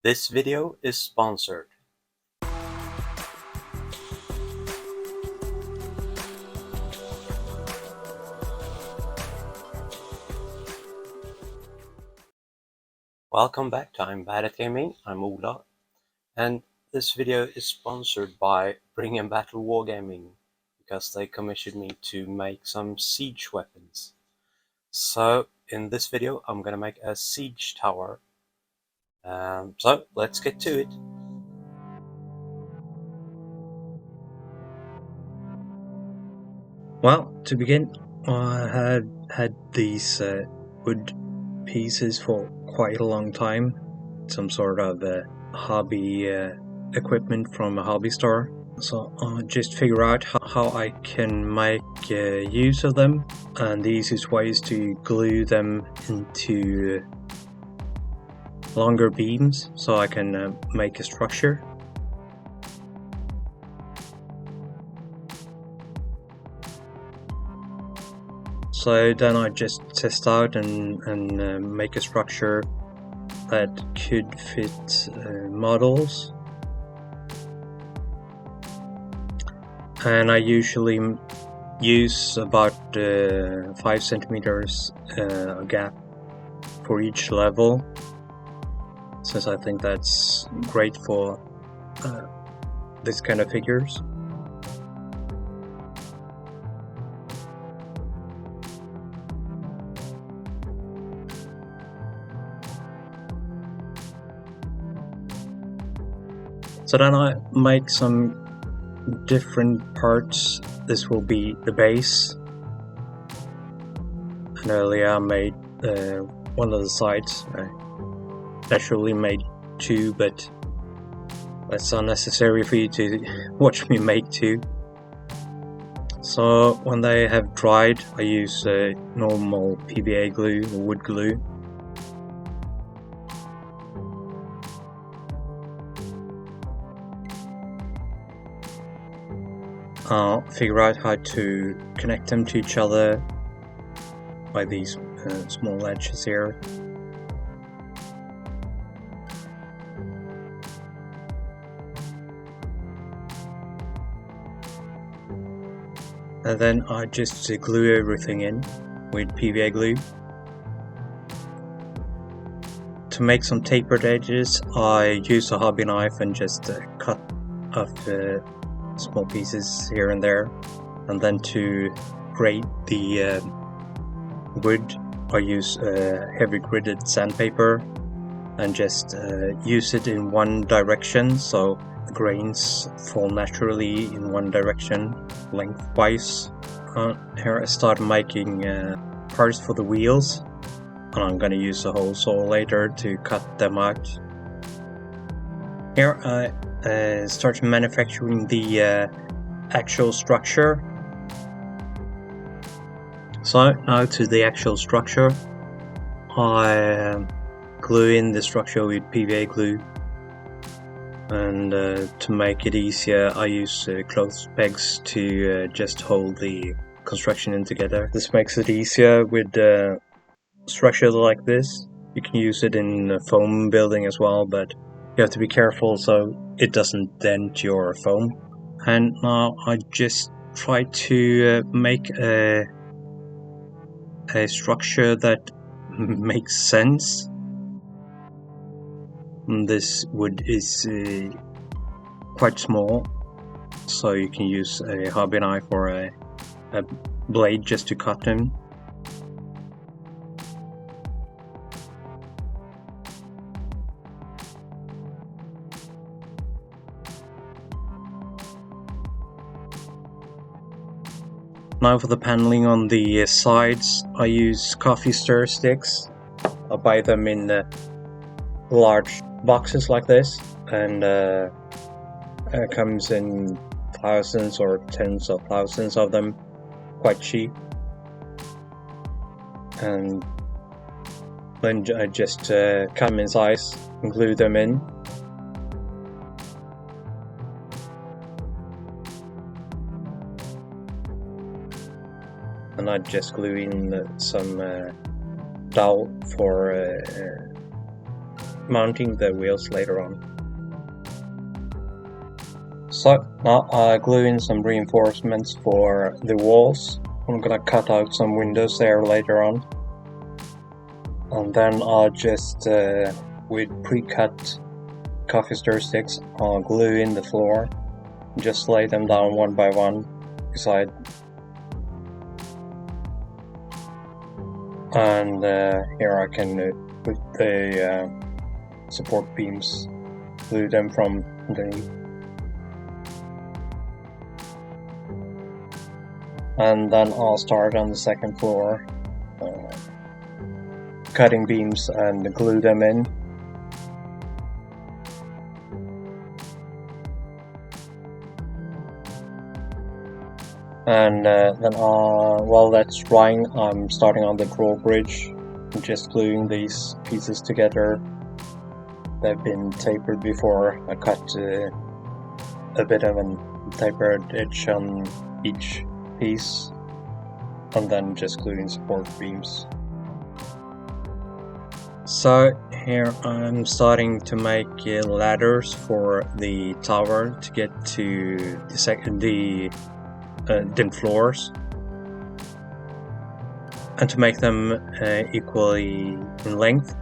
This video is sponsored. Welcome back to I'm Bad at Gaming. I'm Ola, and this video is sponsored by Bring and Battle Wargaming because they commissioned me to make some siege weapons. So in this video I'm gonna make a siege tower. So let's get to it. Well, to begin, I had these wood pieces for quite a long time. Some sort of hobby equipment from a hobby store. So I just figure out how I can make use of them, and the easiest way is to glue them into longer beams so I can make a structure. So then I just test out and make a structure that could fit models. And I usually use about 5 centimeters gap for each level, since I think that's great for this kind of figures. So then I make some different parts. This will be the base. And earlier I made one of the sides. I actually made two, but that's unnecessary for you to watch me make two. So when they have dried, I use normal PVA glue or wood glue. I'll figure out how to connect them to each other by these small edges here. And then I just glue everything in with PVA glue. To make some tapered edges, I use a hobby knife and just cut off small pieces here and there. And then to grate the wood, I use heavy gridded sandpaper and just use it in one direction, so the grains fall naturally in one direction lengthwise. Here I start making parts for the wheels, and I'm gonna use a hole saw later to cut them out. Here I start manufacturing the actual structure. So now to the actual structure. I glue in the structure with PVA glue, and to make it easier I use clothes pegs to just hold the construction in together. This makes it easier with structures like this. You can use it in foam building as well, but you have to be careful so it doesn't dent your foam. And now I just try to make a structure that makes sense. And this wood is quite small, so you can use a hobby knife or a blade just to cut them. Now for the paneling on the sides, I use coffee stir sticks. I buy them in large boxes like this, and it comes in thousands or tens of thousands of them, quite cheap. And then I just cut them in size and glue them in. And I just glue in some dowel for mounting the wheels later on. So now I glue in some reinforcements for the walls. I'm gonna cut out some windows there later on. And then I'll just, with pre-cut coffee stir sticks, I'll glue in the floor. Just lay them down one by one beside. And here I can put the support beams, glue them from underneath. And then I'll start on the second floor, cutting beams and glue them in. And then while that's drying, I'm starting on the drawbridge, just gluing these pieces together. They've been tapered before. I cut a bit of a tapered edge on each piece, and then just gluing support beams. So here I'm starting to make ladders for the tower to get to the dim floors, and to make them equally in length,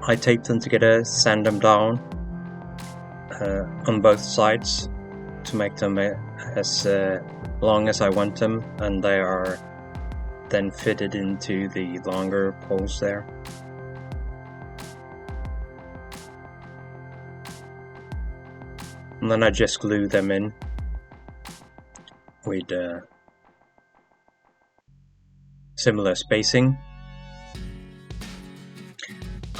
I tape them together, sand them down on both sides to make them as long as I want them, and they are then fitted into the longer poles there. And then I just glue them in with similar spacing.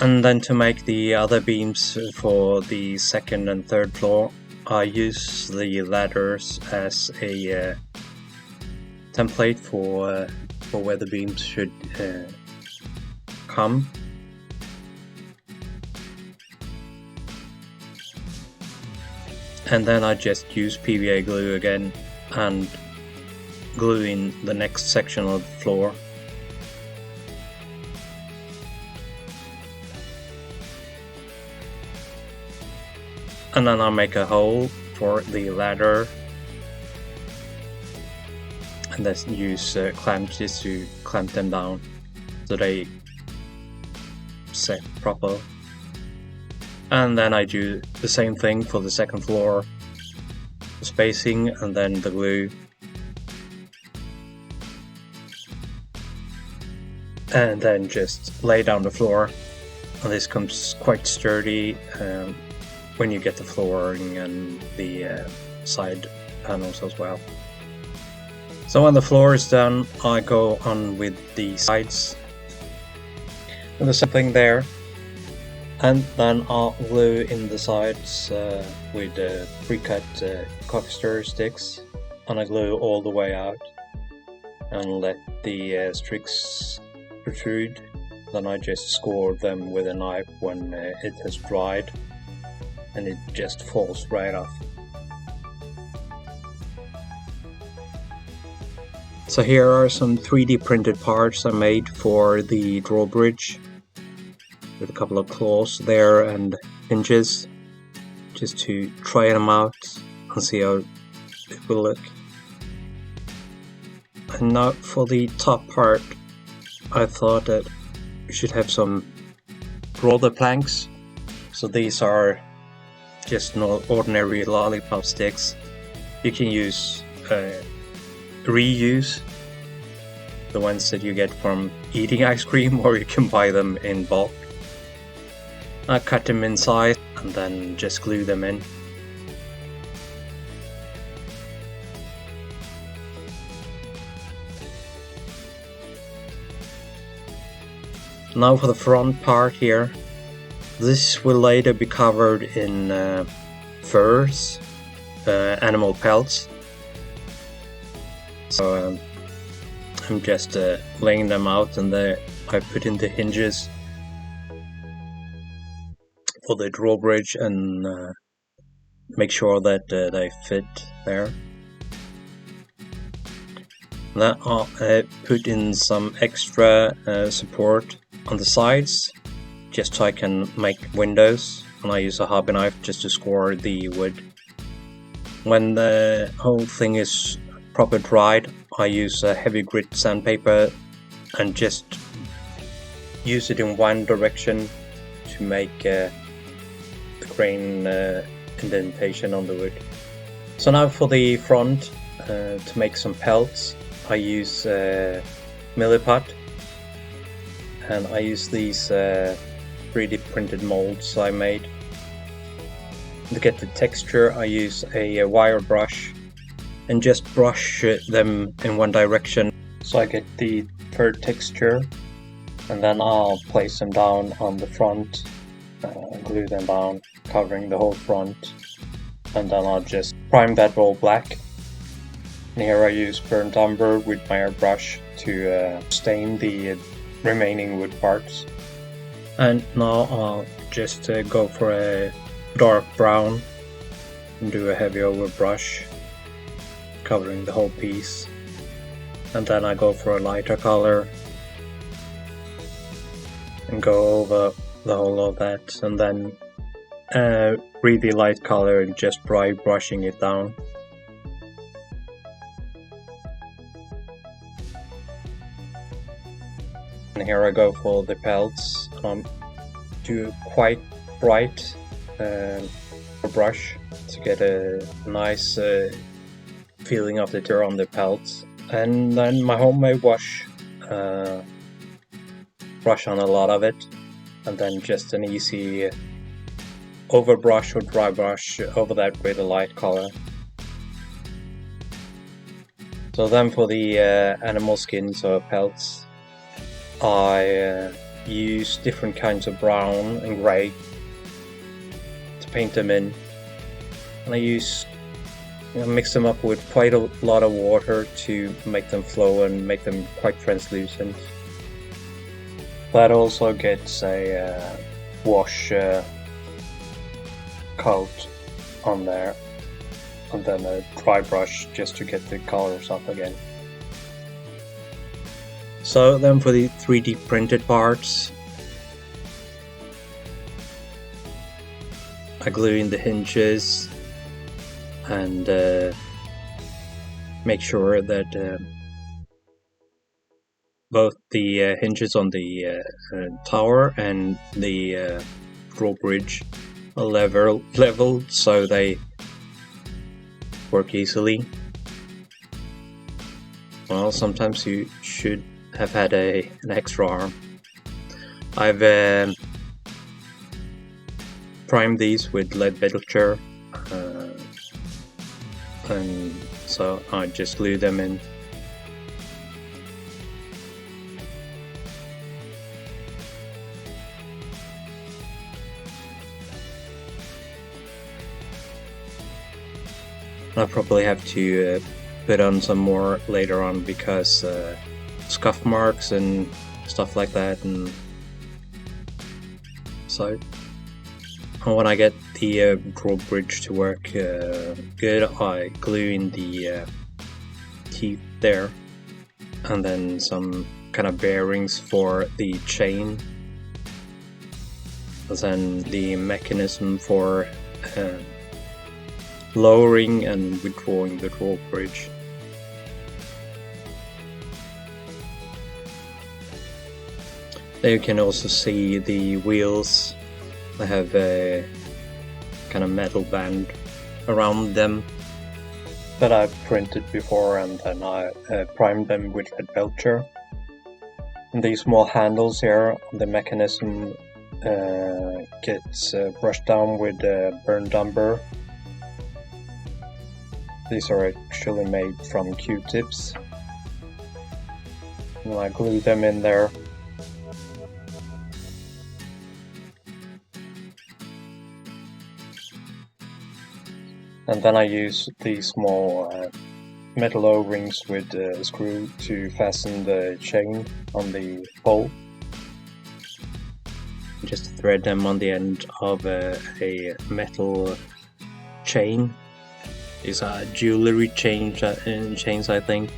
And then to make the other beams for the second and third floor, I use the ladders as a template for where the beams should come. And then I just use PVA glue again and glue in the next section of the floor. And then I'll make a hole for the ladder, and then use clamps just to clamp them down so they set proper. And then I do the same thing for the second floor, the spacing and then the glue. And then just lay down the floor, and this comes quite sturdy when you get the flooring and the side panels as well. So when the floor is done, I go on with the sides. And there's something there. And then I'll glue in the sides with pre-cut coffee stir sticks, and I glue all the way out and let the sticks protrude. Then I just score them with a knife when it has dried, and it just falls right off. So here are some 3D printed parts I made for the drawbridge, with a couple of claws there and hinges, just to try them out and see how it will look. And now for the top part, I thought that we should have some roller planks. So these are just ordinary lollipop sticks. You can use reuse the ones that you get from eating ice cream, or you can buy them in bulk. I cut them inside and then just glue them in. Now for the front part here. This will later be covered in furs, animal pelts. So I'm just laying them out, and I put in the hinges for the drawbridge and make sure that they fit there. Then I'll put in some extra support on the sides, just so I can make windows, and I use a hobby knife just to score the wood. When the whole thing is proper dried, I use a heavy grit sandpaper and just use it in one direction to make a grain indentation on the wood. So now for the front, to make some pelts, I use milliput, and I use these 3D printed molds I made. To get the texture, I use a wire brush and just brush them in one direction so I get the third texture, and then I'll place them down on the front, glue them down, covering the whole front, and then I'll just prime that all black. And here I use burnt umber with my airbrush to stain the remaining wood parts. And now I'll just go for a dark brown and do a heavy overbrush covering the whole piece, and then I go for a lighter color and go over the whole of that, and then really light color and just dry brushing it down. And here I go for the pelts. Do quite bright brush to get a nice feeling of the tear on the pelts. And then my homemade wash, brush on a lot of it, and then just an easy overbrush or dry brush over that with a light color. So then for the animal skins or pelts, I use different kinds of brown and grey to paint them in, and I mix them up with quite a lot of water to make them flow and make them quite translucent. That also gets a wash coat on there, and then a dry brush just to get the colors up again. So then for the 3D printed parts, I glue in the hinges and make sure that both the hinges on the tower and the drawbridge are leveled so they work easily. Well, sometimes you should have had an extra arm. I've primed these with lead belcher, and so I just glue them in. I'll probably have to put on some more later on because scuff marks and stuff like that, and so when I get the drawbridge to work good, I glue in the teeth there, and then some kind of bearings for the chain, and then the mechanism for lowering and withdrawing the drawbridge. There you can also see the wheels. I have a kind of metal band around them that I printed before, and then I primed them with lead belcher. And these small handles here, the mechanism gets brushed down with burnt umber. These are actually made from Q-tips. And I glue them in there. And then I use these small metal O-rings with a screw to fasten the chain on the pole. Just thread them on the end of a metal chain. These are jewelry chains, I think.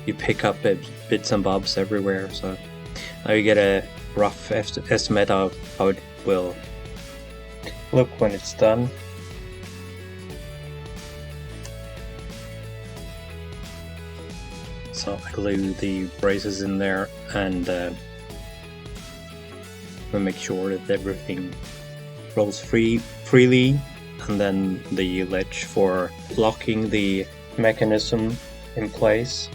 You pick up bits and bobs everywhere, so now you get a rough estimate of how it will look when it's done. So I glue the braces in there and we make sure that everything rolls freely, and then the ledge for locking the mechanism in place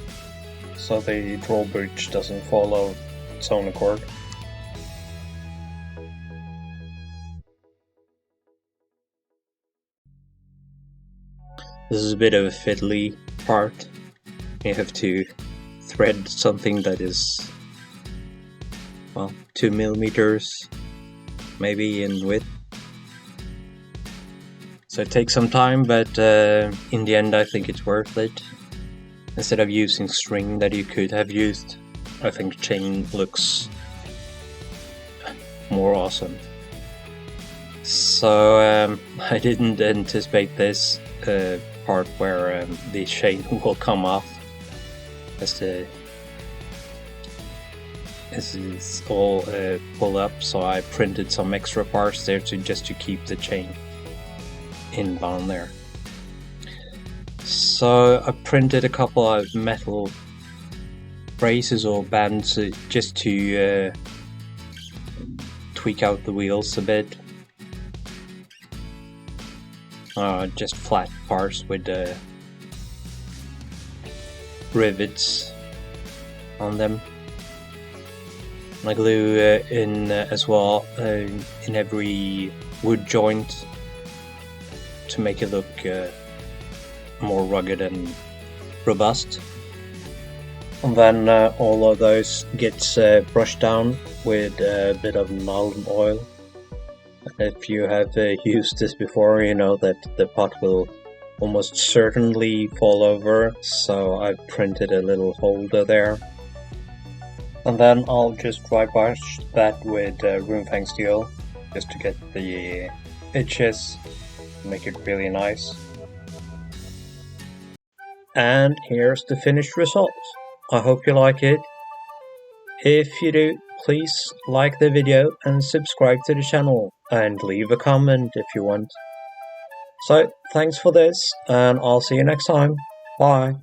so the drawbridge doesn't fall of its own accord. This is a bit of a fiddly part. You have to thread something that is, well, 2 millimeters maybe in width. So it takes some time, but in the end I think it's worth it. Instead of using string that you could have used, I think chain looks more awesome. So I didn't anticipate this part where the chain will come off as it's all pulled up, so I printed some extra parts there just to keep the chain inbound there. So I printed a couple of metal braces or bands just to tweak out the wheels a bit. Just flat parts with rivets on them. I glue in as well in every wood joint to make it look more rugged and robust. And then all of those gets brushed down with a bit of nuln oil. If you have used this before, you know that the pot will almost certainly fall over, so I've printed a little holder there. And then I'll just dry brush that with room steel just to get the edges, make it really nice. And here's the finished result. I hope you like it. If you do, please like the video and subscribe to the channel and leave a comment if you want. So, thanks for this, and I'll see you next time. Bye.